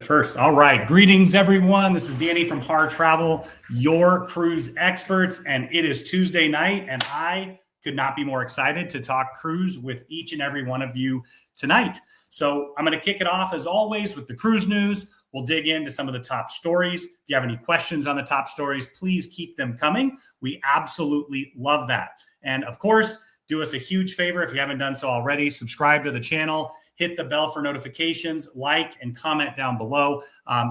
First, all right. Greetings, everyone. This is Danny from Harr Travel, your cruise experts, and it is Tuesday night, and I could not be more excited to talk cruise with each and every one of you tonight. So I'm going to kick it off, as always, with the cruise news. We'll dig into some of the top stories. If you have any questions on the top stories, please keep them coming. We absolutely love that. And of course, do us a huge favor if you haven't done so already. Subscribe to the channel, hit the bell for notifications, like and comment down below.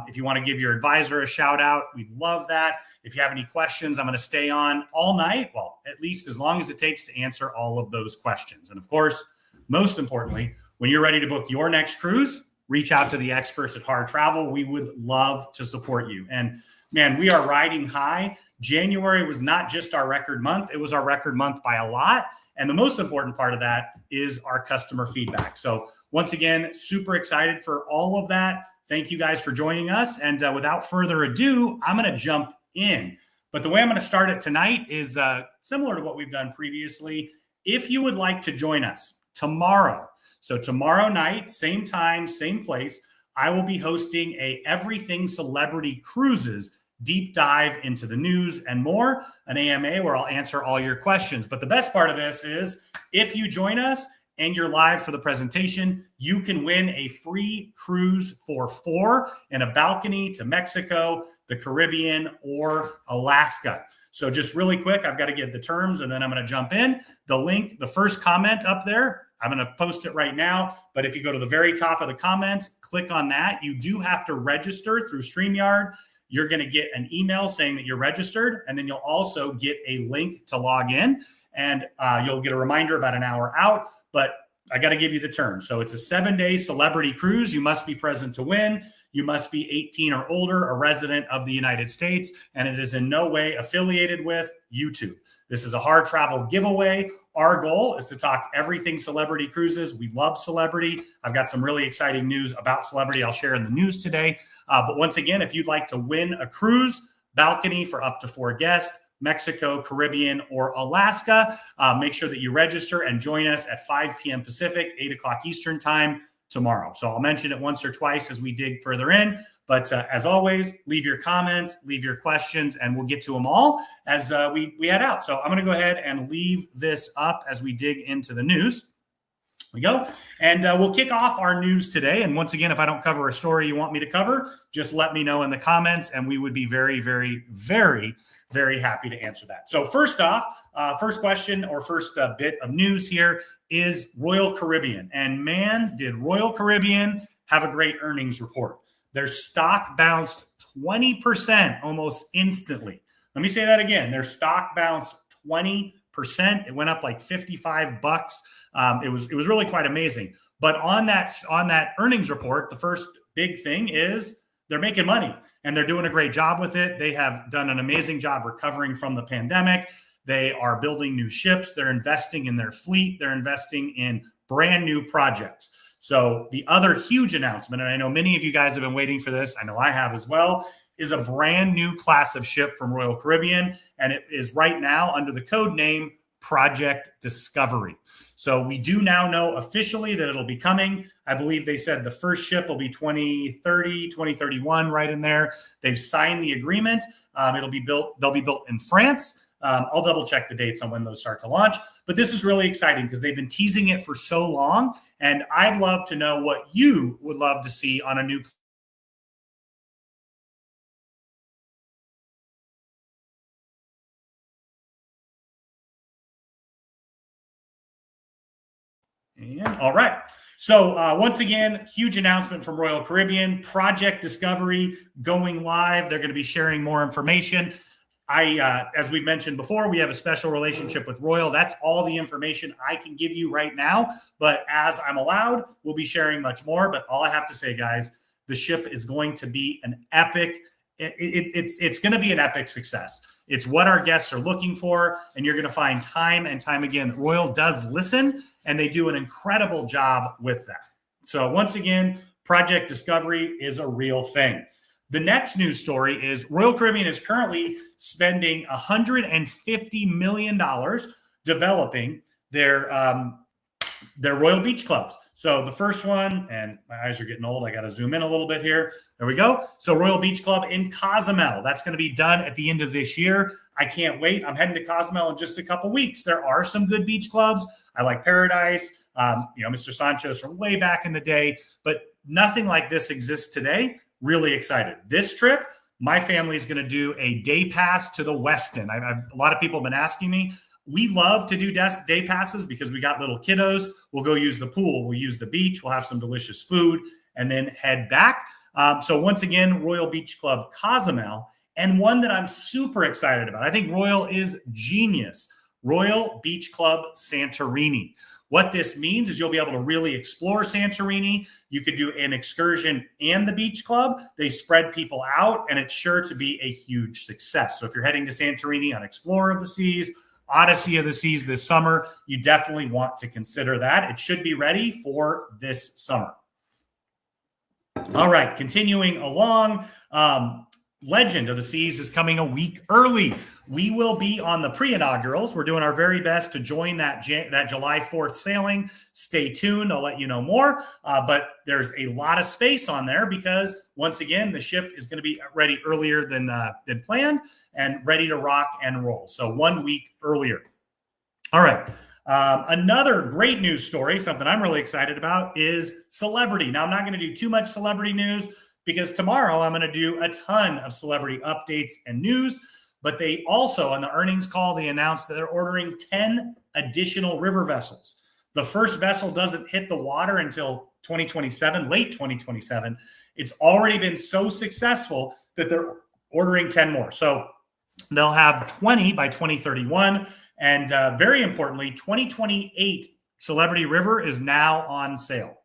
If you want to give your advisor a shout out, we'd love that. If you have any questions, I'm going to stay on all night. Well, at least as long as it takes to answer all of those questions. And of course, most importantly, when you're ready to book your next cruise, reach out to the experts at Harr Travel. We would love to support you. And man, we are riding high. January was not just our record month. It was our record month by a lot. And the most important part of that is our customer feedback. So once again, super excited for all of that. Thank you guys for joining us. And without further ado, I'm going to jump in. But the way I'm going to start it tonight is similar to what we've done previously. If you would like to join us tomorrow, so tomorrow night, same time, same place, I will be hosting a Everything Celebrity Cruises deep dive into the news and more, an AMA where I'll answer all your questions. But the best part of this is if you join us and you're live for the presentation, you can win a free cruise for 4 in a balcony to Mexico, the Caribbean, or Alaska. So just really quick, I've got to get the terms and then I'm going to jump in. The link, the first comment up there, I'm going to post it right now. But if you go to the very top of the comments, click on that. You do have to register through StreamYard. You're going to get an email saying that you're registered, and then you'll also get a link to log in, and you'll get a reminder about an hour out. But I got to give you the terms. So it's a 7-day celebrity cruise. You must be present to win. You must be 18 or older, a resident of the United States, and it is in no way affiliated with YouTube. This is a Harr Travel giveaway. Our goal is to talk everything celebrity cruises. We love celebrity. I've got some really exciting news about celebrity I'll share in the news today. But once again, if you'd like to win a cruise, balcony for up to 4 guests, Mexico, Caribbean, or Alaska, make sure that you register and join us at 5 p.m. Pacific, 8 o'clock Eastern time tomorrow. So I'll mention it once or twice as we dig further in. But as always, leave your comments, leave your questions, and we'll get to them all as we head out. So I'm going to go ahead and leave this up as we dig into the news. We go. And we'll kick off our news today. And once again, if I don't cover a story you want me to cover, just let me know in the comments, and we would be very, very, very, very happy to answer that. So first off, first question or first bit of news here is Royal Caribbean. And man, did Royal Caribbean have a great earnings report. Their stock bounced 20% almost instantly. Let me say that again. Their stock bounced 20%. It went up like $55. It was really quite amazing. But on that earnings report, the first big thing is they're making money and they're doing a great job with it. They have done an amazing job recovering from the pandemic. They are building new ships. They're investing in their fleet. They're investing in brand new projects. So the other huge announcement, and I know many of you guys have been waiting for this, I know I have as well, is a brand new class of ship from Royal Caribbean. And it is right now under the code name Project Discovery. So we do now know officially that it'll be coming. I believe they said the first ship will be 2030, 2031, right in there. They've signed the agreement. They'll be built in France. I'll double check the dates on when those start to launch. But this is really exciting because they've been teasing it for so long. And I'd love to know what you would love to see on a new. And all right. So once again, huge announcement from Royal Caribbean, Project Discovery going live. They're going to be sharing more information. As we've mentioned before, we have a special relationship with Royal. That's all the information I can give you right now. But as I'm allowed, we'll be sharing much more. But all I have to say, guys, the ship is going to be an epic. It's going to be an epic success. It's what our guests are looking for. And you're going to find time and time again that Royal does listen, and they do an incredible job with that. So once again, Project Discovery is a real thing. The next news story is Royal Caribbean is currently spending $150 million developing their Royal Beach Clubs. So the first one, and my eyes are getting old, I got to zoom in a little bit here. There we go. So Royal Beach Club in Cozumel. That's going to be done at the end of this year. I can't wait. I'm heading to Cozumel in just a couple weeks. There are some good beach clubs. I like Paradise, Mr. Sancho's from way back in the day, but nothing like this exists today. Really excited. This trip, my family is going to do a day pass to the Westin. A lot of people have been asking me. We love to do day passes because we got little kiddos. We'll go use the pool. We'll use the beach. We'll have some delicious food and then head back. So once again, Royal Beach Club Cozumel, and one that I'm super excited about. I think Royal is genius. Royal Beach Club Santorini. What this means is you'll be able to really explore Santorini. You could do an excursion and the beach club. They spread people out, and it's sure to be a huge success. So if you're heading to Santorini on Explorer of the Seas, Odyssey of the Seas this summer, you definitely want to consider that. It should be ready for this summer. All right, continuing along. Legend of the Seas is coming a week early. We will be on the pre-inaugurals. We're doing our very best to join that July 4th sailing. Stay tuned. I'll let you know more. But there's a lot of space on there because, once again, the ship is going to be ready earlier than planned and ready to rock and roll. So 1 week earlier. All right. Another great news story, something I'm really excited about, is celebrity. Now, I'm not going to do too much celebrity news because tomorrow I'm going to do a ton of celebrity updates and news. But they also, on the earnings call, they announced that they're ordering 10 additional river vessels. The first vessel doesn't hit the water until 2027, late 2027. It's already been so successful that they're ordering 10 more. So they'll have 20 by 2031. And very importantly, 2028 Celebrity River is now on sale.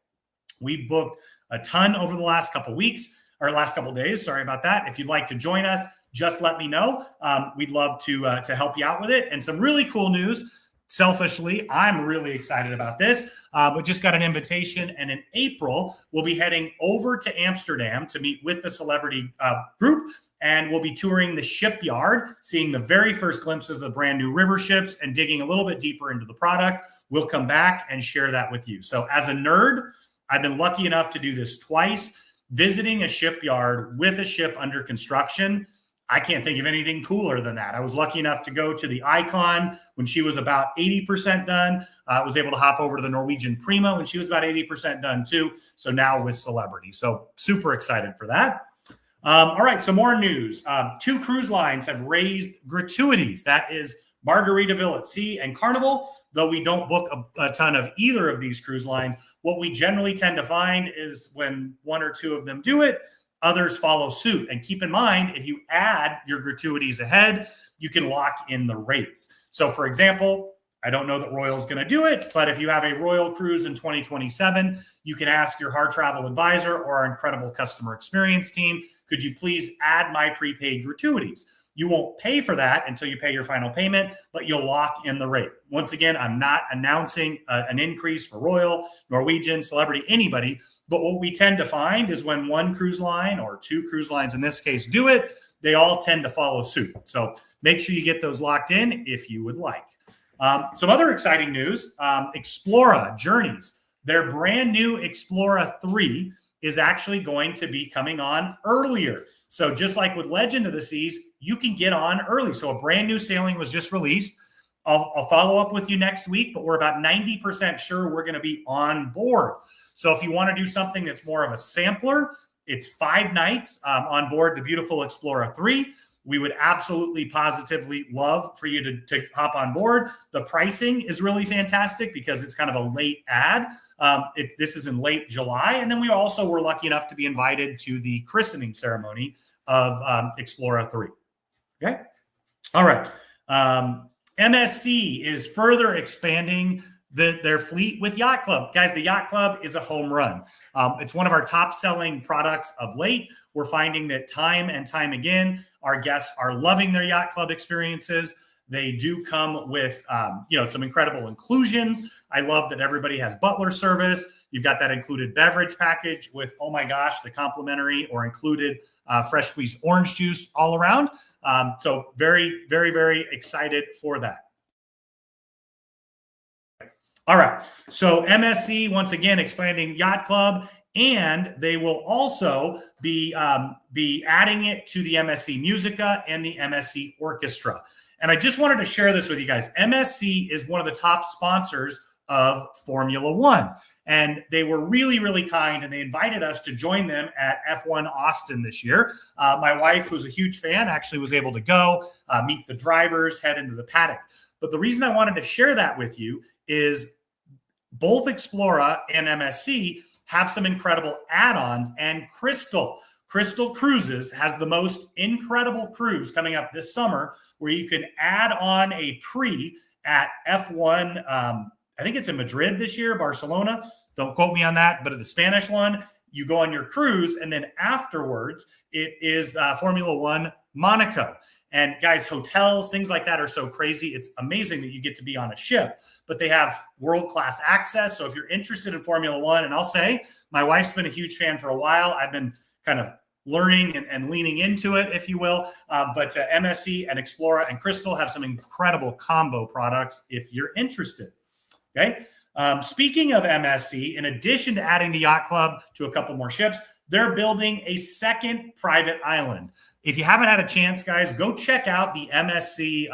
We've booked a ton over the last couple weeks, or last couple days. Sorry about that. If you'd like to join us, just let me know. We'd love to help you out with it. And some really cool news. Selfishly, I'm really excited about this. We just got an invitation, and in April, we'll be heading over to Amsterdam to meet with the celebrity group, and we'll be touring the shipyard, seeing the very first glimpses of the brand new river ships and digging a little bit deeper into the product. We'll come back and share that with you. So as a nerd, I've been lucky enough to do this twice. Visiting a shipyard with a ship under construction, I can't think of anything cooler than that. I was lucky enough to go to the Icon when she was about 80% done. I was able to hop over to the Norwegian Prima when she was about 80% done too. So now with Celebrity. So super excited for that. All right, so more news. 2 cruise lines have raised gratuities. That is Margaritaville at Sea and Carnival. Though we don't book a ton of either of these cruise lines, what we generally tend to find is when 1 or 2 of them do it, others follow suit. And keep in mind, if you add your gratuities ahead, you can lock in the rates. So for example, I don't know that Royal's going to do it, but if you have a Royal cruise in 2027, you can ask your Harr Travel advisor or our incredible customer experience team, could you please add my prepaid gratuities? You won't pay for that until you pay your final payment, but you'll lock in the rate. Once again, I'm not announcing an increase for Royal, Norwegian, Celebrity, anybody. But what we tend to find is when 1 cruise line or 2 cruise lines in this case do it, they all tend to follow suit. So make sure you get those locked in if you would like. Some other exciting news, Explora Journeys. Their brand new Explora 3 is actually going to be coming on earlier. So just like with Legend of the Seas, you can get on early. So a brand new sailing was just released. I'll follow up with you next week, but we're about 90% sure we're going to be on board. So if you want to do something that's more of a sampler, it's 5 nights on board the beautiful Explora 3. We would absolutely positively love for you to hop on board. The pricing is really fantastic because it's kind of a late ad. This is in late July. And then we also were lucky enough to be invited to the christening ceremony of Explora 3. Okay. All right. MSC is further expanding their fleet with Yacht Club. Guys, the Yacht Club is a home run. It's one of our top selling products of late. We're finding that time and time again, our guests are loving their Yacht Club experiences. They do come with, some incredible inclusions. I love that everybody has butler service. You've got that included beverage package with, oh my gosh, the complimentary or included fresh squeezed orange juice all around. So very, very, very excited for that. All right. So MSC, once again, expanding yacht club, and they will also be adding it to the MSC Musica and the MSC Orchestra. And I just wanted to share this with you guys. MSC is one of the top sponsors of Formula One. And they were really, really kind, and they invited us to join them at F1 Austin this year. My wife, who's a huge fan, actually was able to go meet the drivers, head into the paddock. But the reason I wanted to share that with you is both Explora and MSC have some incredible add-ons, and Crystal Cruises has the most incredible cruise coming up this summer where you can add on a pre at F1. I think it's in Madrid this year, Barcelona. Don't quote me on that, but at the Spanish one, you go on your cruise, and then afterwards, it is Formula One Monaco. And guys, hotels, things like that are so crazy. It's amazing that you get to be on a ship, but they have world-class access. So if you're interested in Formula One, and I'll say my wife's been a huge fan for a while. I've been kind of learning and leaning into it, if you will. But MSC and Explora and Crystal have some incredible combo products if you're interested. Okay. Speaking of MSC, in addition to adding the yacht club to a couple more ships, they're building a second private island. If you haven't had a chance, guys, go check out the MSC,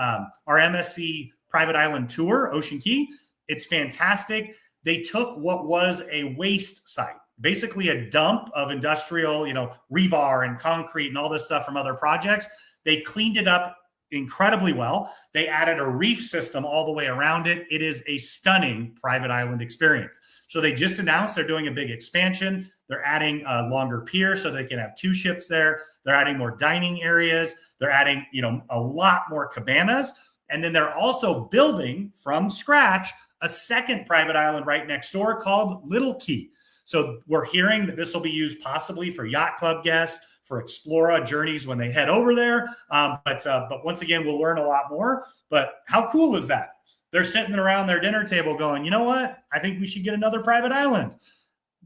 our MSC private island tour, Ocean Key. It's fantastic. They took what was a waste site, basically a dump of industrial, rebar and concrete and all this stuff from other projects. They cleaned it up incredibly well. They added a reef system all the way around it. It is a stunning private island experience. So they just announced they're doing a big expansion. They're adding a longer pier so they can have 2 ships there. They're adding more dining areas. They're adding, a lot more cabanas. And then they're also building from scratch a second private island right next door called Little Key. So we're hearing that this will be used possibly for yacht club guests, for Explora journeys when they head over there. But once again, we'll learn a lot more. But how cool is that? They're sitting around their dinner table going, you know what? I think we should get another private island.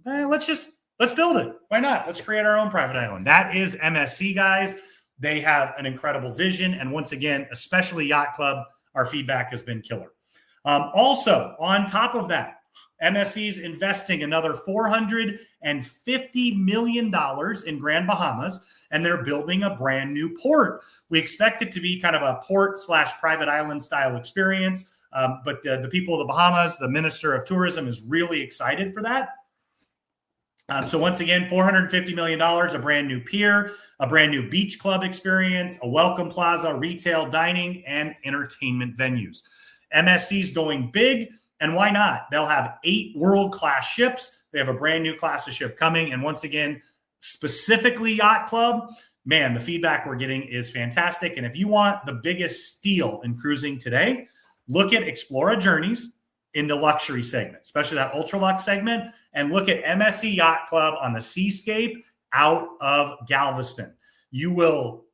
Let's build it. Why not? Let's create our own private island. That is MSC, guys. They have an incredible vision. And once again, especially Yacht Club, our feedback has been killer. Also, on top of that, MSC's investing another $450 million in Grand Bahamas, and they're building a brand new port. We expect it to be kind of a port/private island style experience. But the people of the Bahamas, the Minister of Tourism, is really excited for that. So once again, $450 million, a brand new pier, a brand new beach club experience, a welcome plaza, retail, dining, and entertainment venues. MSC's going big, and why not? They'll have 8 world-class ships. They have a brand new class of ship coming. And once again, specifically Yacht Club, man, the feedback we're getting is fantastic. And if you want the biggest steal in cruising today, look at Explora Journeys in the luxury segment, especially that ultra luxe segment, and look at MSC Yacht Club on the Seascape out of Galveston. You'll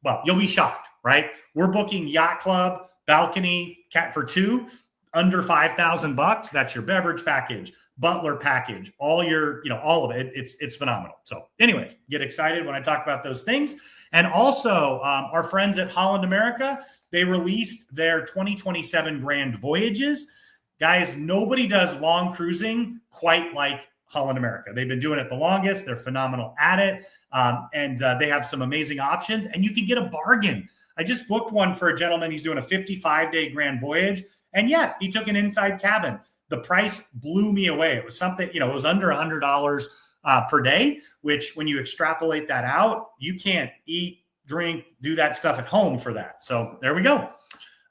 be shocked, right? We're booking Yacht Club balcony for 2 under $5,000. That's your beverage package, butler package, all of it. It's phenomenal. So anyways, get excited when I talk about those things. And also our friends at Holland America, they released their 2027 Grand Voyages. Guys, nobody does long cruising quite like Holland America. They've been doing it the longest. They're phenomenal at it. And they have some amazing options, and you can get a bargain. I just booked one for a gentleman. He's doing a 55-day Grand Voyage. And yeah, he took an inside cabin. The price blew me away. It was something, it was under $100 per day, which when you extrapolate that out, you can't eat, drink, do that stuff at home for that. So there we go.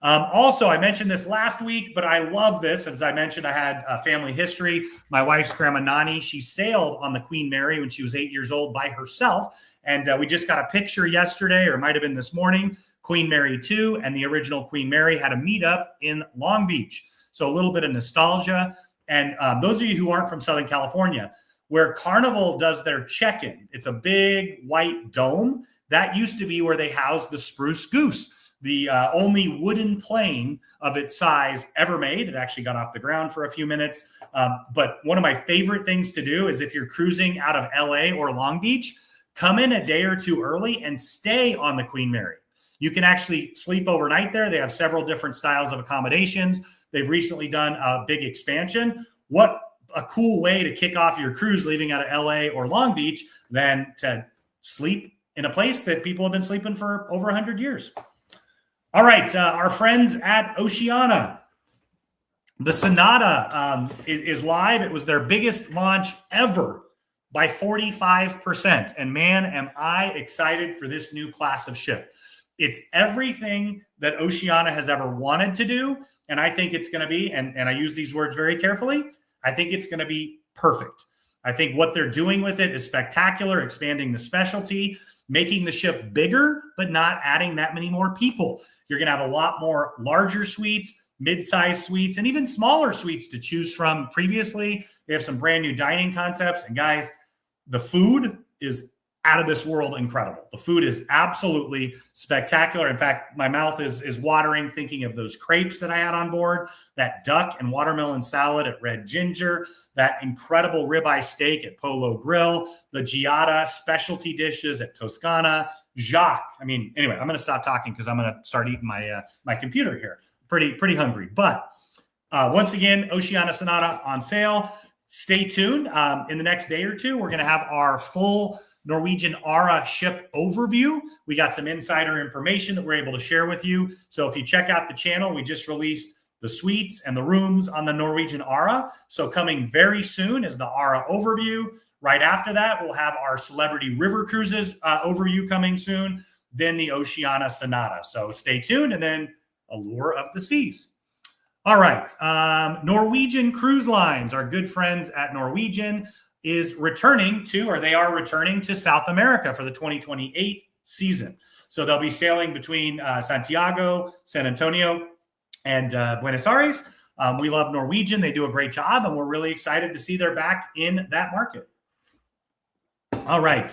Also, I mentioned this last week, but I love this. As I mentioned, I had a family history. My wife's grandma Nani, she sailed on the Queen Mary when she was 8 years old by herself. And we just got a picture yesterday, or it might have been this morning. Queen Mary 2 and the original Queen Mary had a meetup in Long Beach. So a little bit of nostalgia. And those of you who aren't from Southern California, where Carnival does their check-in, it's a big white dome. That used to be where they housed the Spruce Goose, the only wooden plane of its size ever made. It actually got off the ground for a few minutes. But one of my favorite things to do is if you're cruising out of LA or Long Beach, come in a day or 2 early and stay on the Queen Mary. You can actually sleep overnight there. They have several different styles of accommodations. They've recently done a big expansion. What a cool way to kick off your cruise leaving out of LA or Long Beach than to sleep in a place that people have been sleeping for over 100 years. All right, our friends at Oceania. The Sonata is live. It was their biggest launch ever by 45%. And man, am I excited for this new class of ship. It's everything that Oceania has ever wanted to do. And I think it's going to be, and I use these words very carefully, I think it's going to be perfect. I think what they're doing with it is spectacular, expanding the specialty, making the ship bigger, but not adding that many more people. You're going to have a lot more larger suites, mid-sized suites, and even smaller suites to choose from. Previously, they have some brand new dining concepts. And guys, the food is out of this world incredible. The food is absolutely spectacular. In fact, my mouth is watering thinking of those crepes that I had on board, that duck and watermelon salad at Red Ginger, that incredible ribeye steak at Polo Grill, the Giada specialty dishes at Toscana, Jacques. I mean, anyway, I'm going to stop talking because I'm going to start eating my computer here. Pretty hungry. But once again, Oceania Sonata on sale. Stay tuned. In the next day or two, we're going to have our full Norwegian Ara ship overview. We got some insider information that we're able to share with you. So if you check out the channel, we just released the suites and the rooms on the Norwegian Ara. So coming very soon is the Ara overview. Right after that, we'll have our Celebrity River Cruises overview coming soon, then the Oceania Sonata. So stay tuned, and then Allure of the Seas. All right. Norwegian Cruise Lines, our good friends at Norwegian, is returning to, or they are returning to South America for the 2028 season. So they'll be sailing between Santiago, San Antonio, and Buenos Aires. We love Norwegian. They do a great job, and we're really excited to see they're back in that market. All right.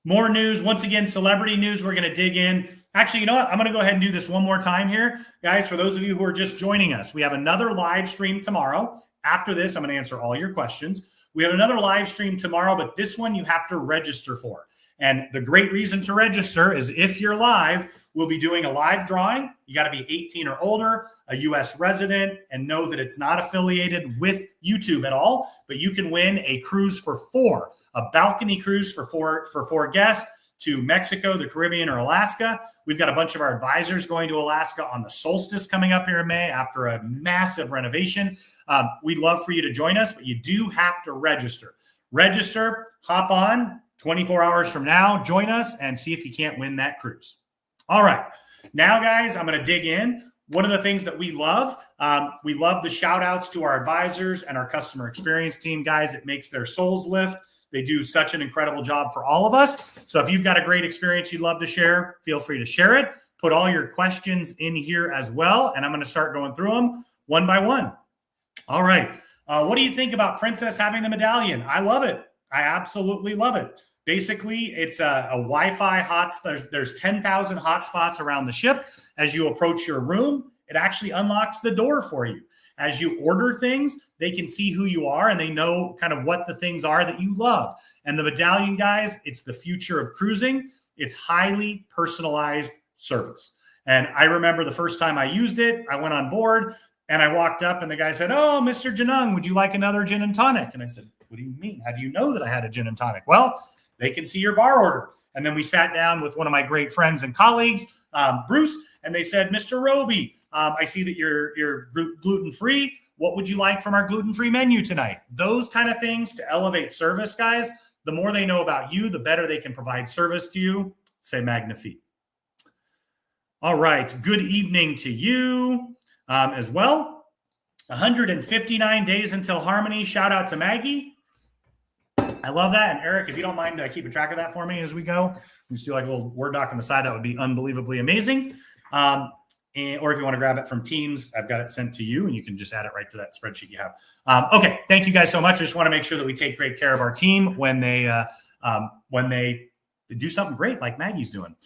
More news. Once again, celebrity news. We're going to dig in. Actually, you know what? I'm going to go ahead and do this one more time here. Guys, for those of you who are just joining us, we have another live stream tomorrow. After this, I'm going to answer all your questions. We have another live stream tomorrow, but this one you have to register for. And the great reason to register is if you're live, we'll be doing a live drawing. You got to be 18 or older, a U.S. resident, and know that it's not affiliated with YouTube at all. But you can win a cruise for four, a balcony cruise for four guests to Mexico, the Caribbean, or Alaska. We've got a bunch of our advisors going to Alaska on the solstice coming up here in May after a massive renovation. We'd love for you to join us, but you do have to register. Register, hop on 24 hours from now, join us, and see if you can't win that cruise. All right. Now, guys, I'm going to dig in. One of the things that we love the shout outs to our advisors and our customer experience team, guys. It makes their souls lift. They do such an incredible job for all of us. So if you've got a great experience you'd love to share, feel free to share it. Put all your questions in here as well, and I'm going to start going through them one by one. All right. What do you think about Princess having the medallion? I love it. I absolutely love it. Basically, it's a Wi-Fi hotspot. There's 10,000 hotspots around the ship. As you approach your room, it actually unlocks the door for you. As you order things, they can see who you are and they know kind of what the things are that you love. And the medallion, guys, it's the future of cruising. It's highly personalized service. And I remember the first time I used it, I went on board and I walked up and the guy said, "Oh, Mr. Janung, would you like another gin and tonic?" And I said, "What do you mean? How do you know that I had a gin and tonic?" "Well, they can see your bar order." And then we sat down with one of my great friends and colleagues, Bruce, and they said, "Mr. Roby, I see that you're gluten-free. What would you like from our gluten-free menu tonight?" Those kind of things to elevate service, guys. The more they know about you, the better they can provide service to you. C'est magnifique. All right. Good evening to you as well. 159 days until Harmony. Shout out to Maggie. I love that. And Eric, if you don't mind keeping track of that for me as we go, just do like a little Word doc on the side. That would be unbelievably amazing. Or if you want to grab it from Teams, I've got it sent to you and you can just add it right to that spreadsheet you have. Okay. Thank you guys so much. I just want to make sure that we take great care of our team when they do something great like Maggie's doing.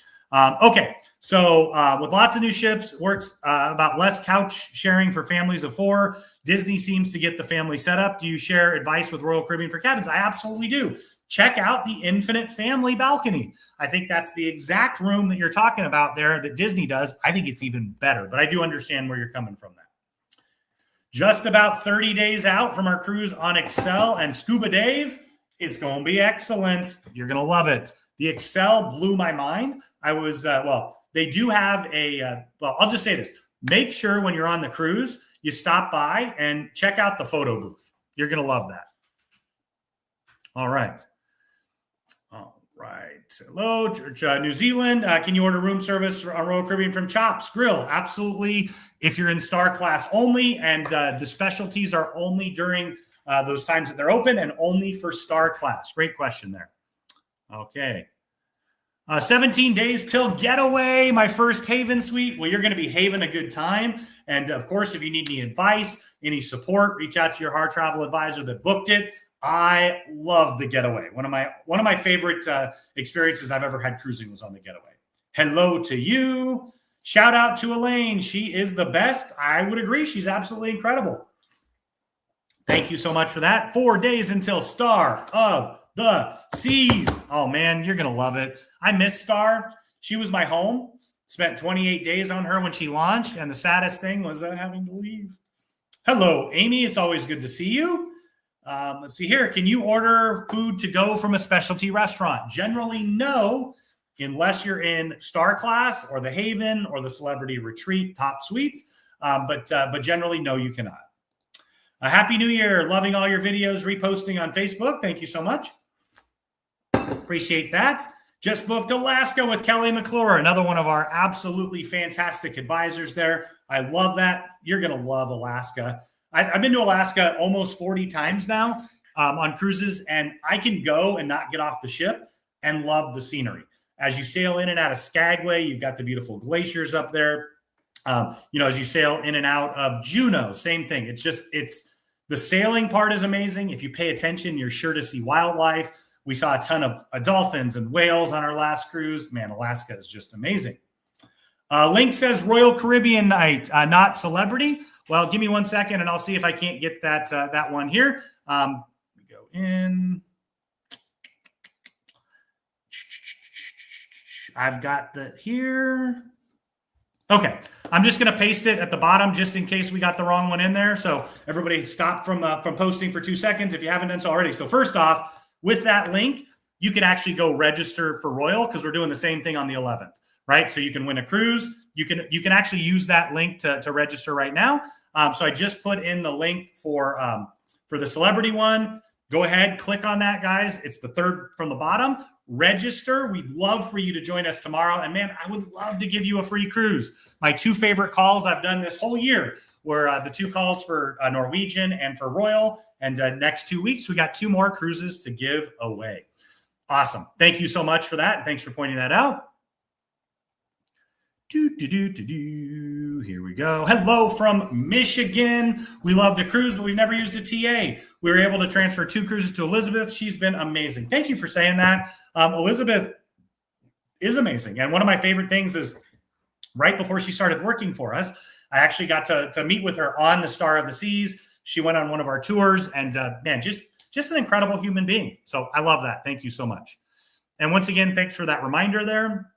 Okay. So with lots of new ships, works about less couch sharing for families of four. Disney seems to get the family set up. Do you share advice with Royal Caribbean for cabins? I absolutely do. Check out the Infinite Family Balcony. I think that's the exact room that you're talking about there that Disney does. I think it's even better, but I do understand where you're coming from there. just about 30 days out from our cruise on Excel and Scuba Dave. It's going to be excellent. You're going to love it. The Excel blew my mind. I was, they do have I'll just say this. Make sure when you're on the cruise, you stop by and check out the photo booth. You're going to love that. All right. Right. Hello, New Zealand. Can you order room service on Royal Caribbean from Chops Grill? Absolutely. If you're in Star Class only, and the specialties are only during those times that they're open and only for Star Class. Great question there. Okay. 17 days till getaway, my first Haven suite. Well, you're going to be having a good time. And of course, if you need any advice, any support, reach out to your Harr Travel advisor that booked it. I love the getaway. One of my favorite experiences I've ever had cruising was on the getaway. Hello to you. Shout out to Elaine. She is the best. I would agree. She's absolutely incredible. Thank you so much for that. 4 days until Star of the Seas. Oh, man, you're going to love it. I miss Star. She was my home. Spent 28 days on her when she launched, and the saddest thing was having to leave. Hello, Amy. It's always good to see you. Let's see here. Can you order food to go from a specialty restaurant? Generally, no, unless you're in Star Class or the Haven or the Celebrity Retreat top suites. But generally, no, you cannot. Happy New Year. Loving all your videos, reposting on Facebook. Thank you so much. Appreciate that. Just booked Alaska with Kelly McClure, another one of our absolutely fantastic advisors there. I love that. You're going to love Alaska. I've been to Alaska almost 40 times now on cruises, and I can go and not get off the ship and love the scenery. As you sail in and out of Skagway, you've got the beautiful glaciers up there. As you sail in and out of Juneau, same thing. It's the sailing part is amazing. If you pay attention, you're sure to see wildlife. We saw a ton of dolphins and whales on our last cruise. Man, Alaska is just amazing. Link says Royal Caribbean night, not Celebrity. Well, give me 1 second, and I'll see if I can't get that one here. We go in. I've got the here. Okay, I'm just going to paste it at the bottom just in case we got the wrong one in there. So everybody stop from posting for 2 seconds if you haven't done so already. So first off, with that link, you can actually go register for Royal because we're doing the same thing on the 11th, right? So you can win a cruise. You can actually use that link to register right now. So I just put in the link for the Celebrity one. Go ahead, click on that, guys. It's the third from the bottom. Register. We'd love for you to join us tomorrow. And man, I would love to give you a free cruise. My 2 favorite calls I've done this whole year were the 2 calls for Norwegian and for Royal. And next 2 weeks, we got 2 more cruises to give away. Awesome. Thank you so much for that. Thanks for pointing that out. Here we go. Hello from Michigan. We love to cruise, but we've never used a TA. We were able to transfer 2 cruises to Elizabeth. She's been amazing. Thank you for saying that. Elizabeth is amazing. And one of my favorite things is right before she started working for us, I actually got to meet with her on the Star of the Seas. She went on one of our tours, and man, just an incredible human being. So I love that. Thank you so much. And once again, thanks for that reminder there.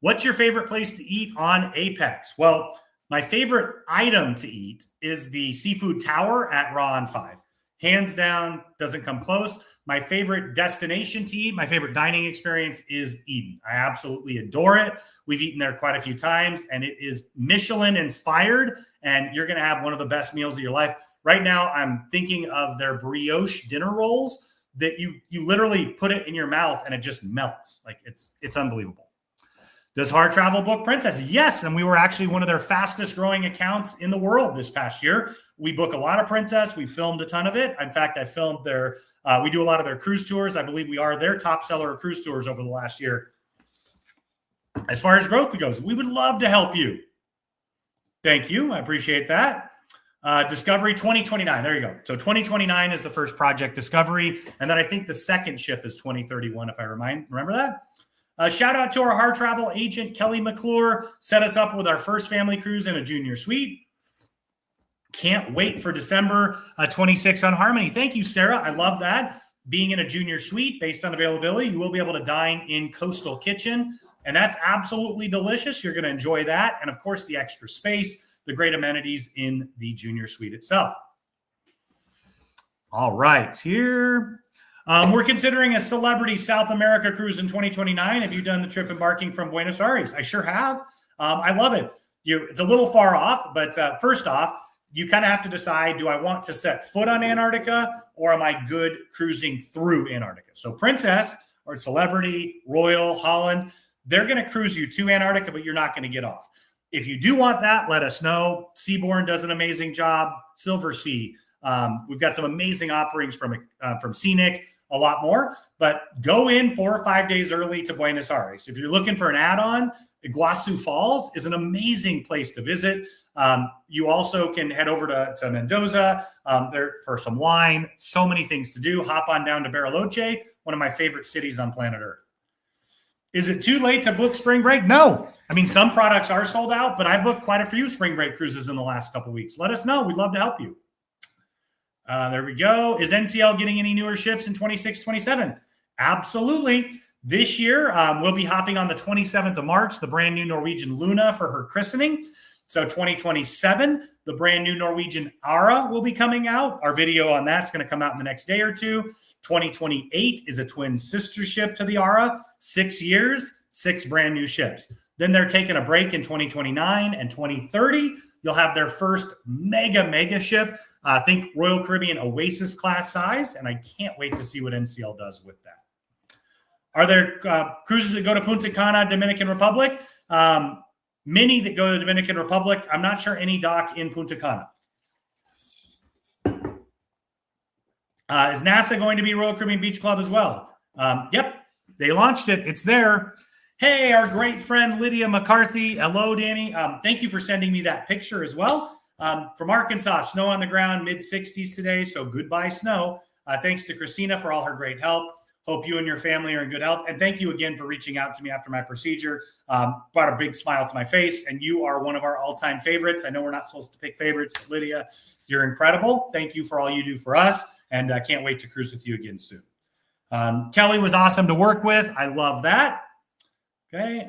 What's your favorite place to eat on Apex? Well, my favorite item to eat is the seafood tower at Raw on 5. Hands down, doesn't come close. My favorite destination to eat, my favorite dining experience is Eden. I absolutely adore it. We've eaten there quite a few times, and it is Michelin inspired, and you're going to have one of the best meals of your life. Right now, I'm thinking of their brioche dinner rolls that you literally put it in your mouth, and it just melts. Like it's unbelievable. Does Harr Travel book Princess? Yes, and we were actually one of their fastest growing accounts in the world this past year. We book a lot of Princess. We filmed a ton of it. In fact, I filmed we do a lot of their cruise tours. I believe we are their top seller of cruise tours over the last year. As far as growth goes, we would love to help you. Thank you. I appreciate that. Discovery 2029. There you go. So 2029 is the first project, Discovery. And then I think the second ship is 2031, if I remember that. Shout out to our Harr Travel agent, Kelly McClure. Set us up with our first family cruise in a junior suite. Can't wait for December 26 on Harmony. Thank you, Sarah. I love that. Being in a junior suite based on availability, you will be able to dine in Coastal Kitchen And that's absolutely delicious. You're going to enjoy that. And of course, the extra space, the great amenities in the junior suite itself. All right, here. We're considering a celebrity South America cruise in 2029. Have you done the trip embarking from Buenos Aires? I sure have. I love it. It's a little far off, but first off, you kind of have to decide, do I want to set foot on Antarctica or am I good cruising through Antarctica? So Princess or Celebrity, Royal, Holland, they're going to cruise you to Antarctica, but you're not going to get off. If you do want that, let us know. Seabourn does an amazing job. Silver Sea. We've got some amazing offerings from Scenic, a lot more, but go in 4 or 5 days early to Buenos Aires. If you're looking for an add-on, Iguazu Falls is an amazing place to visit. You also can head over to Mendoza there for some wine. So many things to do. Hop on down to Bariloche, one of my favorite cities on planet Earth. Is it too late to book spring break? No. I mean, some products are sold out, but I booked quite a few spring break cruises in the last couple of weeks. Let us know. We'd love to help you. There we go. Is NCL getting any newer ships in 26, 27? Absolutely. This year, we'll be hopping on the 27th of March, the brand new Norwegian Luna for her christening. So 2027, the brand new Norwegian Ara will be coming out. Our video on that's going to come out in the next day or two. 2028 is a twin sister ship to the Ara. 6 years, 6 brand new ships. Then they're taking a break in 2029 and 2030. You'll have their first mega ship. Think Royal Caribbean Oasis class size. And I can't wait to see what NCL does with that. Are there cruises that go to Punta Cana, Dominican Republic? Many that go to the Dominican Republic. I'm not sure any dock in Punta Cana. Is NASA going to be Royal Caribbean Beach Club as well? Yep, they launched it. It's there. Hey, our great friend Lydia McCarthy. Hello, Danny. Thank you for sending me that picture as well. From Arkansas, snow on the ground, mid-60s today, so goodbye snow. Thanks to Christina for all her great help. Hope you and your family are in good health. And thank you again for reaching out to me after my procedure. Brought a big smile to my face, and you are one of our all-time favorites. I know we're not supposed to pick favorites, but Lydia, you're incredible. Thank you for all you do for us, and I can't wait to cruise with you again soon. Kelly was awesome to work with. I love that. Okay.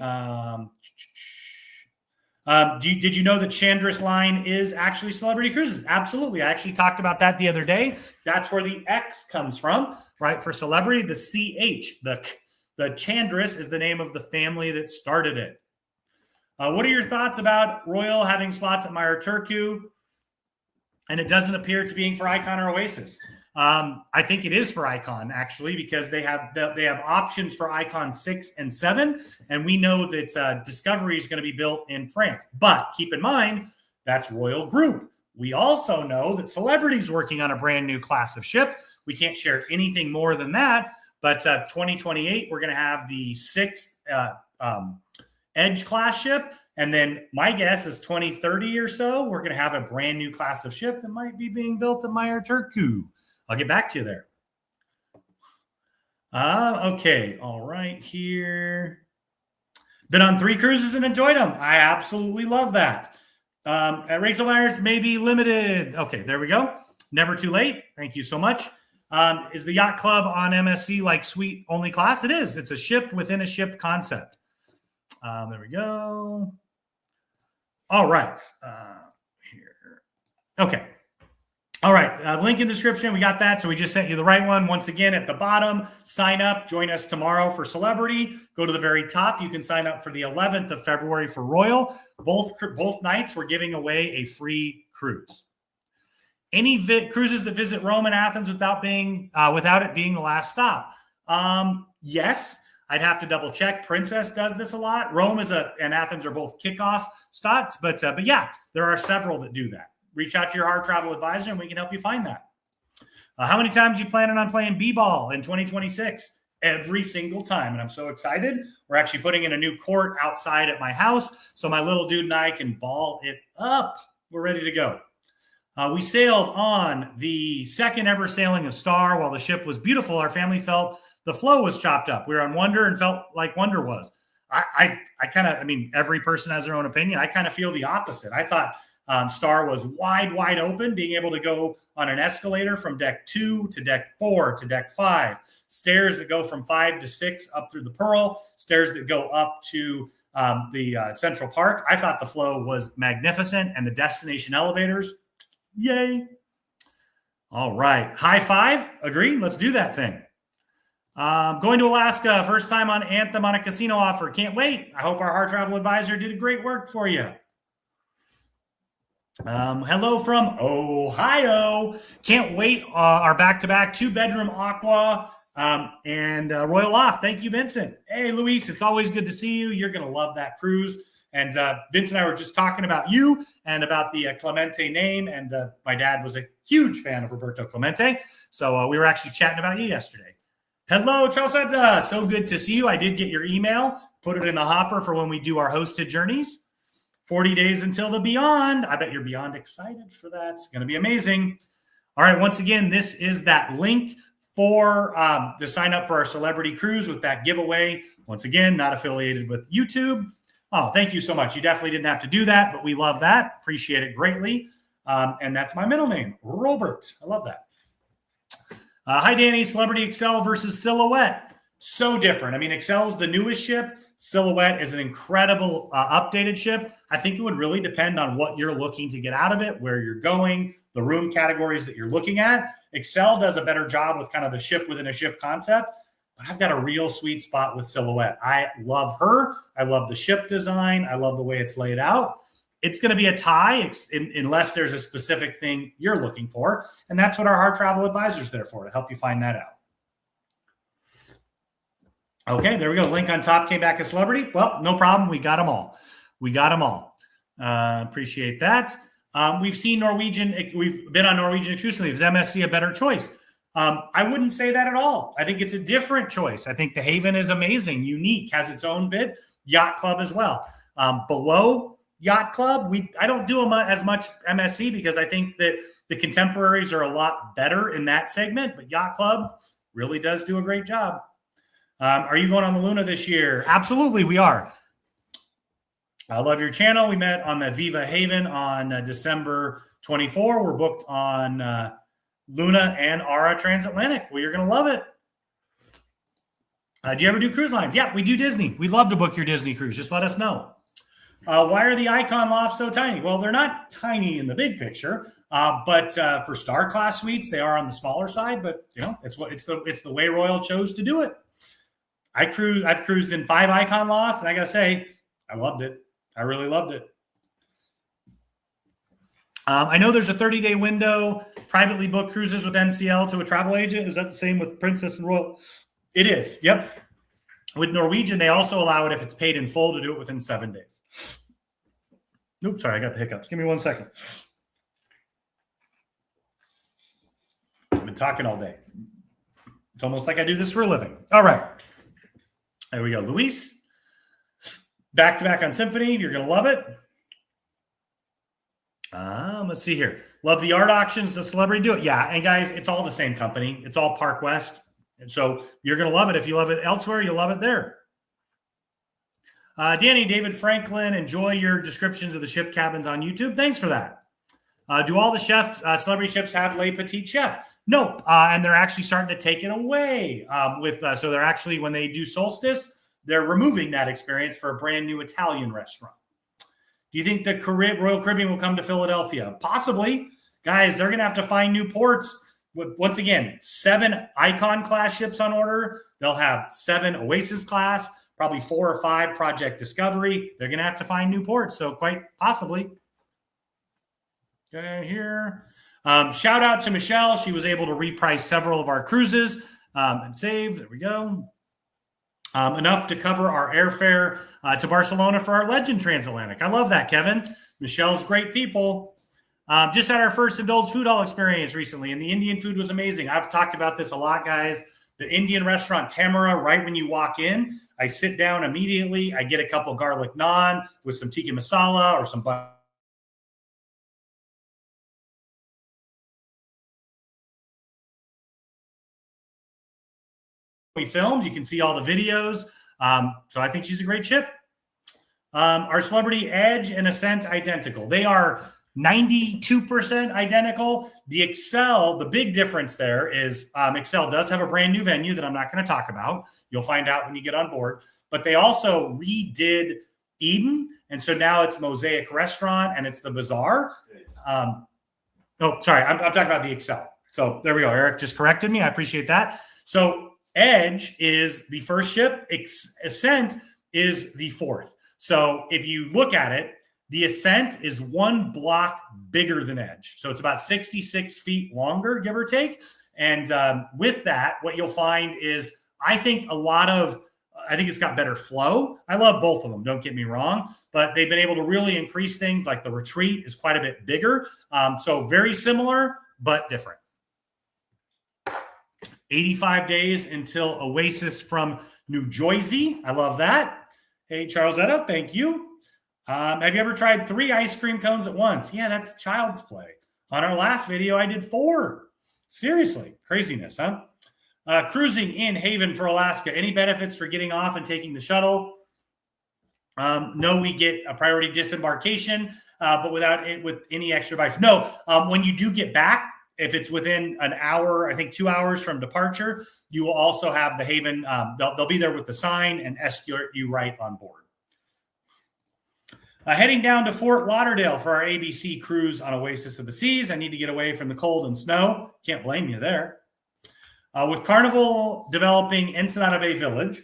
Did you know that Chandris Line is actually Celebrity Cruises? Absolutely. I actually talked about that the other day. That's where the X comes from, right? For Celebrity, the CH, the Chandris is the name of the family that started it. What are your thoughts about Royal having slots at Meyer Turku? And it doesn't appear to being for Icon or Oasis. I think it is for Icon, actually, because they have options for Icon 6 and 7, and we know that Discovery is going to be built in France. But keep in mind, that's Royal Group. We also know that Celebrity is working on a brand new class of ship. We can't share anything more than that, but 2028, we're going to have the 6th Edge class ship, and then my guess is 2030 or so, we're going to have a brand new class of ship that might be being built at Meyer Turku. I'll get back to you there. Okay. All right here. Been on 3 cruises and enjoyed them. I absolutely love that. At Rachel Myers, maybe limited. Okay, there we go. Never too late. Thank you so much. Is the yacht club on MSC like suite only class? It is. It's a ship within a ship concept. There we go. All right. Here. Okay. All right, link in the description. We got that. So we just sent you the right one. Once again, at the bottom, sign up. Join us tomorrow for Celebrity. Go to the very top. You can sign up for the 11th of February for Royal. Both nights, we're giving away a free cruise. Any cruises that visit Rome and Athens without it being the last stop? Yes, I'd have to double check. Princess does this a lot. Rome and Athens are both kickoff stops, but yeah, there are several that do that. Reach out to your Harr Travel advisor, and we can help you find that. How many times are you planning on playing b-ball in 2026? Every single time, and I'm so excited. We're actually putting in a new court outside at my house, so my little dude and I can ball it up. We're ready to go. We sailed on the 2nd ever sailing of Star. While the ship was beautiful, our family felt the flow was chopped up. We were on Wonder and felt like Wonder was. I kind of, every person has their own opinion. I kind of feel the opposite. I thought Star was wide open, being able to go on an escalator from deck 2 to deck 4 to deck 5. Stairs that go from 5 to 6 up through the Pearl. Stairs that go up to the Central Park. I thought the flow was magnificent, and the destination elevators, yay. All right. High five. Agree. Let's do that thing. Going to Alaska. First time on Anthem on a casino offer. Can't wait. I hope our Harr Travel advisor did a great work for you. Hello from Ohio. Can't wait. Our back-to-back 2-bedroom Aqua and Royal Loft. Thank you, Vincent. Hey, Luis. It's always good to see you. You're going to love that cruise. And Vince and I were just talking about you and about the Clemente name. And my dad was a huge fan of Roberto Clemente. So we were actually chatting about you yesterday. Hello, Chelsea. So good to see you. I did get your email. Put it in the hopper for when we do our hosted journeys. 40 days until the beyond. I bet you're beyond excited for that. It's going to be amazing. All right. Once again, this is that link for to sign up for our celebrity cruise with that giveaway. Once again, not affiliated with YouTube. Oh, thank you so much. You definitely didn't have to do that, but we love that. Appreciate it greatly. And that's my middle name, Robert. I love that. Hi, Danny. Celebrity Excel versus Silhouette. So different. I mean, Excel is the newest ship. Silhouette is an incredible updated ship. I think it would really depend on what you're looking to get out of it, where you're going, the room categories that you're looking at. Excel does a better job with kind of the ship within a ship concept. But I've got a real sweet spot with Silhouette. I love her. I love the ship design. I love the way it's laid out. It's going to be a tie unless there's a specific thing you're looking for. And that's what our Harr Travel advisor is there for, to help you find that out. Okay, there we go. Link on top came back as celebrity. Well, no problem. We got them all. Appreciate that. We've seen Norwegian. We've been on Norwegian exclusively. Is MSC a better choice? I wouldn't say that at all. I think it's a different choice. I think the Haven is amazing, unique, has its own bid. Yacht Club as well. Below Yacht Club, I don't do as much MSC because I think that the contemporaries are a lot better in that segment, but Yacht Club really does do a great job. Are you going on the Luna this year? Absolutely, we are. I love your channel. We met on the Viva Haven on December 24. We're booked on Luna and Ara Transatlantic. Well, you're going to love it. Do you ever do cruise lines? Yeah, we do Disney. We'd love to book your Disney cruise. Just let us know. Why are the Icon lofts so tiny? Well, they're not tiny in the big picture, but for Star Class suites, they are on the smaller side. But you know, it's the way Royal chose to do it. I've cruised in 5 Icon lofts, and I gotta say, I loved it. I really loved it. I know there's a 30-day window, privately booked cruises with NCL to a travel agent. Is that the same with Princess and Royal? It is. Yep. With Norwegian, they also allow it if it's paid in full to do it within 7 days. Oops, sorry, I got the hiccups. Give me 1 second. I've been talking all day. It's almost like I do this for a living. All right. There we go. Luis, back-to-back on Symphony. You're going to love it. Let's see here. Love the art auctions. Does Celebrity do it? Yeah. And guys, it's all the same company. It's all Park West. And so you're going to love it. If you love it elsewhere, you'll love it there. Danny, David Franklin, enjoy your descriptions of the ship cabins on YouTube. Thanks for that. Do all the celebrity ships have Le Petit Chef? Nope. And they're actually starting to take it away so they're actually, when they do Solstice, they're removing that experience for a brand new Italian restaurant. Do you think the Royal Caribbean will come to Philadelphia? Possibly. Guys, they're going to have to find new ports. Once again, 7 Icon class ships on order. They'll have 7 Oasis class, probably 4 or 5 Project Discovery. They're going to have to find new ports. So quite possibly. Okay, here. Shout out to Michelle. She was able to reprice several of our cruises and save. There we go. Enough to cover our airfare to Barcelona for our Legend Transatlantic. I love that, Kevin. Michelle's great people. Just had our first Indulge Food Hall experience recently, and the Indian food was amazing. I've talked about this a lot, guys. The Indian restaurant Tamara, right when you walk in, I sit down immediately. I get a couple garlic naan with some tikka masala or some butter. We filmed. You can see all the videos. So I think she's a great ship. Our Celebrity Edge and Ascent identical. They are 92% identical. The Excel, the big difference there is Excel does have a brand new venue that I'm not going to talk about. You'll find out when you get on board. But they also redid Eden. And so now it's Mosaic Restaurant and it's the Bazaar. I'm talking about the Excel. So there we go. Eric just corrected me. I appreciate that. So Edge is the first ship. Ascent is the fourth. So if you look at it, the Ascent is one block bigger than Edge. So it's about 66 feet longer, give or take. And with that, what you'll find is I think it's got better flow. I love both of them, don't get me wrong. But they've been able to really increase things, like the retreat is quite a bit bigger. So very similar, but different. 85 days until Oasis from New Jersey. I love that. Hey, Charles Etta, thank you. Have you ever tried 3 ice cream cones at once? Yeah, that's child's play. On our last video, I did 4. Seriously, craziness, huh? Cruising in Haven for Alaska. Any benefits for getting off and taking the shuttle? No, we get a priority disembarkation, but without it with any extra advice. No, when you do get back, if it's within an hour, I think 2 hours from departure, you will also have the Haven. They'll be there with the sign and escort you right on board. Heading down to Fort Lauderdale for our ABC cruise on Oasis of the Seas. I need to get away from the cold and snow. Can't blame you there. With Carnival developing Ensenada Bay Village,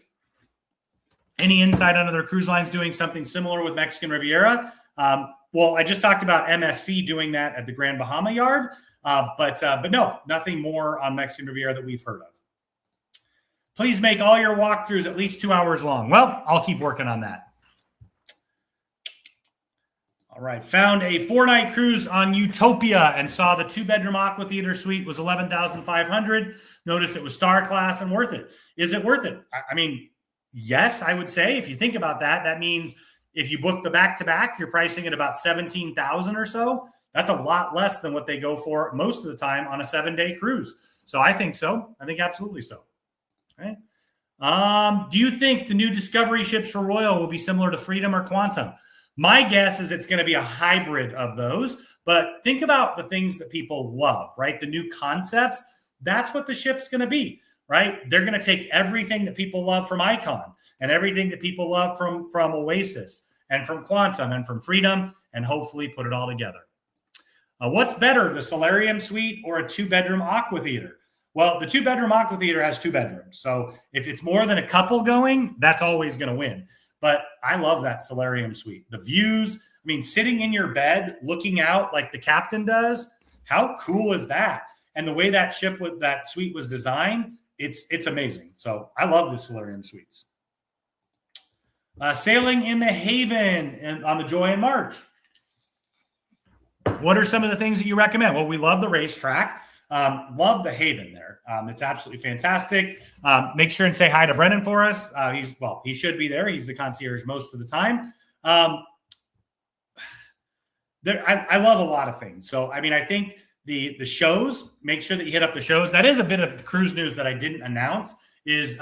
any insight on other cruise lines doing something similar with Mexican Riviera? Well, I just talked about MSC doing that at the Grand Bahama Yard, but no, nothing more on Mexican Riviera that we've heard of. Please make all your walkthroughs at least 2 hours long. Well, I'll keep working on that. All right, found a 4-night cruise on Utopia and saw the 2-bedroom Aquatheater suite was $11,500. Noticed it was star class and worth it. Is it worth it? I mean, yes, I would say. If you think about that, that means if you book the back-to-back, you're pricing at about $17,000 or so. That's a lot less than what they go for most of the time on a 7-day cruise. So I think so. I think absolutely so. All right. Do you think the new Discovery ships for Royal will be similar to Freedom or Quantum? My guess is it's going to be a hybrid of those, but think about the things that people love, right? The new concepts, that's what the ship's going to be, right? They're going to take everything that people love from Icon and everything that people love from Oasis and from Quantum and from Freedom and hopefully put it all together. What's better, the Solarium suite or a 2-bedroom Aquatheater? Well, the 2-bedroom Aquatheater has 2 bedrooms. So if it's more than a couple going, that's always going to win. But I love that Solarium suite. The views, I mean, sitting in your bed, looking out like the captain does, how cool is that? And the way that suite was designed, it's amazing. So I love the Solarium suites. Sailing in the Haven and on the Joy in March. What are some of the things that you recommend? Well, we love the racetrack. Love the Haven there. It's absolutely fantastic. Make sure and say hi to Brennan for us. He should be there. He's the concierge most of the time. I love a lot of things. So, I mean, I think the shows, make sure that you hit up the shows. That is a bit of cruise news that I didn't announce is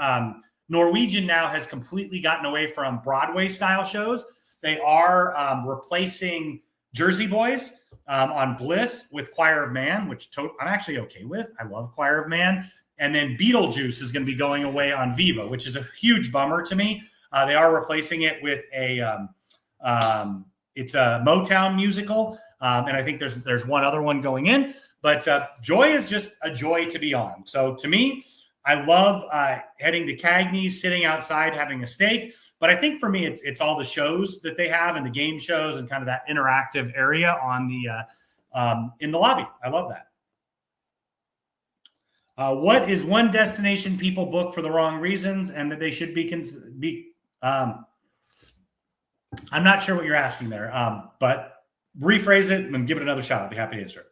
Norwegian now has completely gotten away from Broadway style shows. They are replacing Jersey Boys on Bliss with Choir of Man, which I'm actually okay with. I love Choir of Man. And then Beetlejuice is going to be going away on Viva, which is a huge bummer to me. They are replacing it with it's a Motown musical. And I think there's one other one going in. But Joy is just a joy to be on. So to me, I love heading to Cagney's, sitting outside, having a steak. But I think for me, it's all the shows that they have and the game shows and kind of that interactive area on the in the lobby. I love that. What is one destination people book for the wrong reasons and that they should be I'm not sure what you're asking there, but rephrase it and give it another shot. I'll be happy to answer it.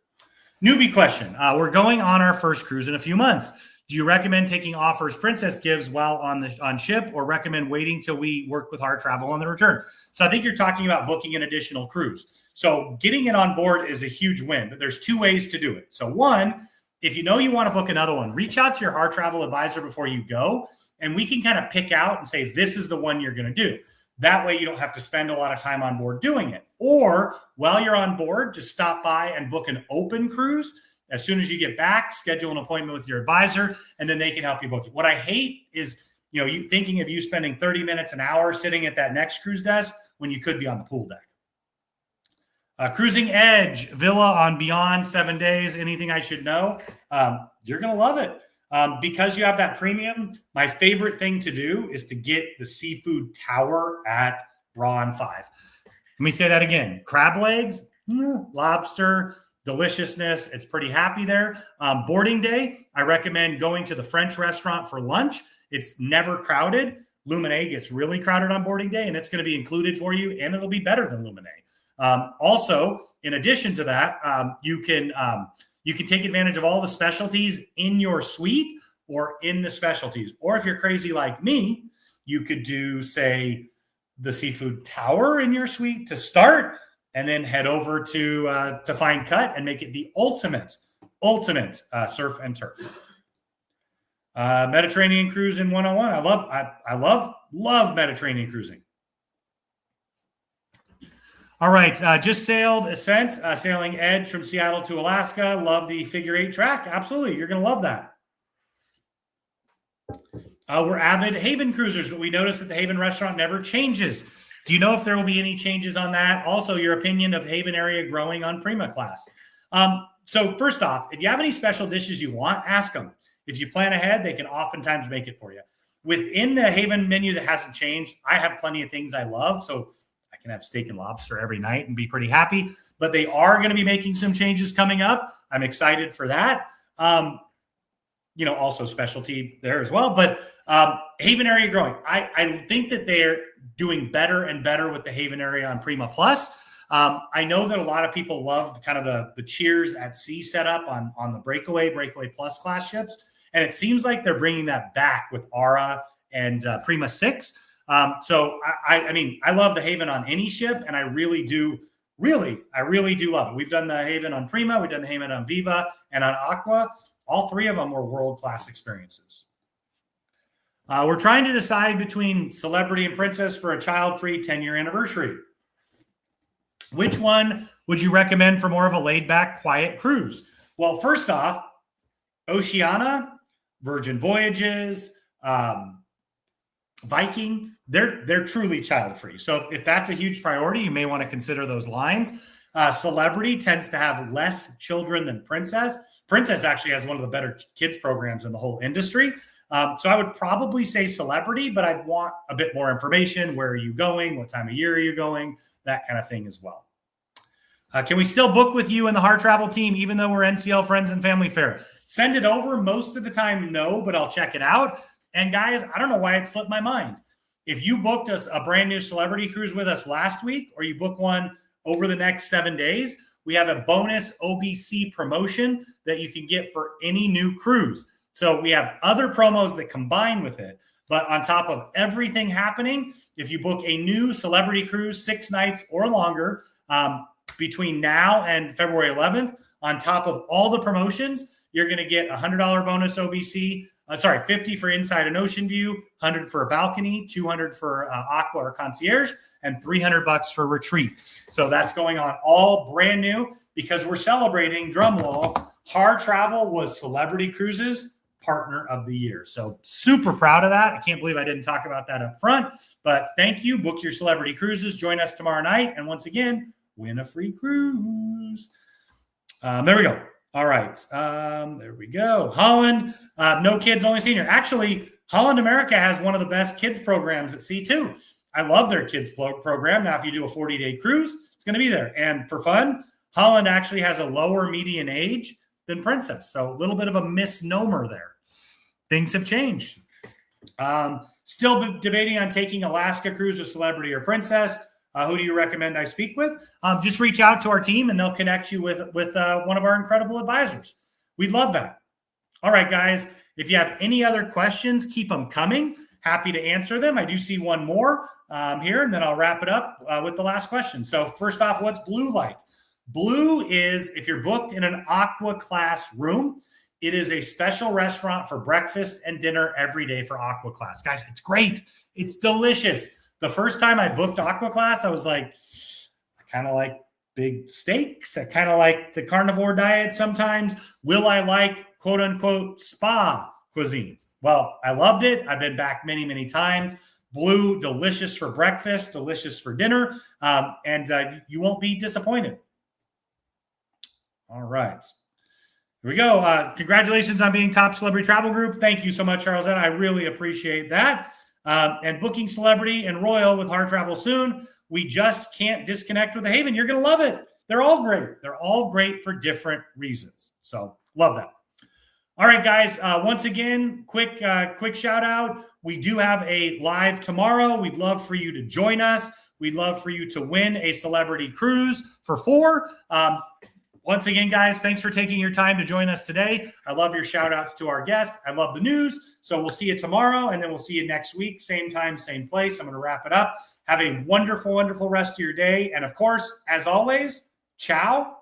Newbie question. We're going on our first cruise in a few months. Do you recommend taking offers princess gives while on ship or recommend waiting till we work with Harr Travel on the return? So I think you're talking about booking an additional cruise. So getting it on board is a huge win, but there's 2 ways to do it. So one, if you know you want to book another one, reach out to your Harr Travel advisor before you go, and we can kind of pick out and say, this is the one you're going to do. That way you don't have to spend a lot of time on board doing it. Or while you're on board, just stop by and book an open cruise. As soon as you get back, schedule an appointment with your advisor, and then they can help you book it. What I hate is, you thinking of you spending 30 minutes, an hour sitting at that next cruise desk when you could be on the pool deck. Cruising Edge, Villa on Beyond, 7 days. Anything I should know? You're going to love it. Because you have that premium, my favorite thing to do is to get the seafood tower at Raw & 5. Let me say that again. Crab legs, lobster, deliciousness. It's pretty happy there. Boarding day, I recommend going to the French restaurant for lunch. It's never crowded. Luminae gets really crowded on boarding day, and it's going to be included for you, and it'll be better than Luminae. Also, in addition to that, you can take advantage of all the specialties in your suite or in the specialties. Or if you're crazy like me, you could do, say, the seafood tower in your suite to start, and then head over to Fine Cut and make it the ultimate surf and turf. Mediterranean cruise in 101. I love Mediterranean cruising. All right, just sailed Ascent, sailing Edge from Seattle to Alaska. Love the figure 8 track. Absolutely, you're going to love that. We're avid Haven cruisers, but we noticed that the Haven restaurant never changes. Do you know if there will be any changes on that? Also, your opinion of Haven area growing on Prima class. So first off, if you have any special dishes you want, ask them. If you plan ahead, they can oftentimes make it for you. Within the Haven menu that hasn't changed, I have plenty of things I love. So I can have steak and lobster every night and be pretty happy. But they are going to be making some changes coming up. I'm excited for that. Also specialty there as well. But Haven area growing. I think that they're doing better and better with the Haven area on Prima Plus. I know that a lot of people loved kind of the Cheers at Sea setup on the Breakaway Plus class ships. And it seems like they're bringing that back with Ara and Prima 6. So I love the Haven on any ship, and I really do love it. We've done the Haven on Prima, we've done the Haven on Viva and on Aqua. All three of them were world-class experiences. We're trying to decide between Celebrity and Princess for a child-free 10-year anniversary. Which one would you recommend for more of a laid-back, quiet cruise? Well, first off, Oceania, Virgin Voyages, Viking, they're truly child-free. So if that's a huge priority, you may want to consider those lines. Celebrity tends to have less children than Princess. Princess actually has one of the better kids programs in the whole industry. So I would probably say Celebrity, but I'd want a bit more information. Where are you going? What time of year are you going? That kind of thing as well. Can we still book with you and the Harr Travel team, even though we're NCL Friends and Family Fair? Send it over. Most of the time, no, but I'll check it out. And guys, I don't know why it slipped my mind. If you booked us a brand new Celebrity cruise with us last week, or you book one over the next 7 days, we have a bonus OBC promotion that you can get for any new cruise. So we have other promos that combine with it. But on top of everything happening, if you book a new Celebrity cruise 6 nights or longer between now and February 11th, on top of all the promotions, you're going to get a $100 bonus OBC. $50 for inside an ocean view, $100 for a balcony, $200 for Aqua or concierge, and $300 for retreat. So that's going on all brand new because we're celebrating, drumroll, Harr Travel was Celebrity Cruises Partner of the Year. So super proud of that. I can't believe I didn't talk about that up front, but thank you. Book your Celebrity Cruises. Join us tomorrow night. And once again, win a free cruise. There we go. All right. There we go. Holland, no kids, only senior. Actually, Holland America has one of the best kids programs at sea too. I love their kids program. Now, if you do a 40-day cruise, it's going to be there. And for fun, Holland actually has a lower median age than Princess. So a little bit of a misnomer there. Things have changed. Still debating on taking Alaska cruise with Celebrity or Princess. Who do you recommend I speak with? Just reach out to our team and they'll connect you with one of our incredible advisors. We'd love that. All right, guys, if you have any other questions, keep them coming. Happy to answer them. I do see one more here, and then I'll wrap it up with the last question. So first off, what's Blue like? Blue is, if you're booked in an Aqua class room, it is a special restaurant for breakfast and dinner every day for Aqua class. Guys, it's great. It's delicious. The first time I booked Aqua Class, I was like, I kind of like big steaks. I kind of like the carnivore diet sometimes. Will I like quote unquote spa cuisine? Well, I loved it. I've been back many, many times. Blue, delicious for breakfast, delicious for dinner, and you won't be disappointed. All right. Here we go. Congratulations on being top celebrity travel group. Thank you so much, Charles. I really appreciate that. And booking celebrity and royal with Harr Travel soon. We just can't disconnect with the Haven. You're going to love it. They're all great. They're all great for different reasons. So love that. All right, guys. Once again, quick shout out. We do have a live tomorrow. We'd love for you to join us. We'd love for you to win a celebrity cruise for 4. Once again, guys, thanks for taking your time to join us today. I love your shout outs to our guests. I love the news. So we'll see you tomorrow, and then we'll see you next week. Same time, same place. I'm going to wrap it up. Have a wonderful, wonderful rest of your day. And of course, as always, ciao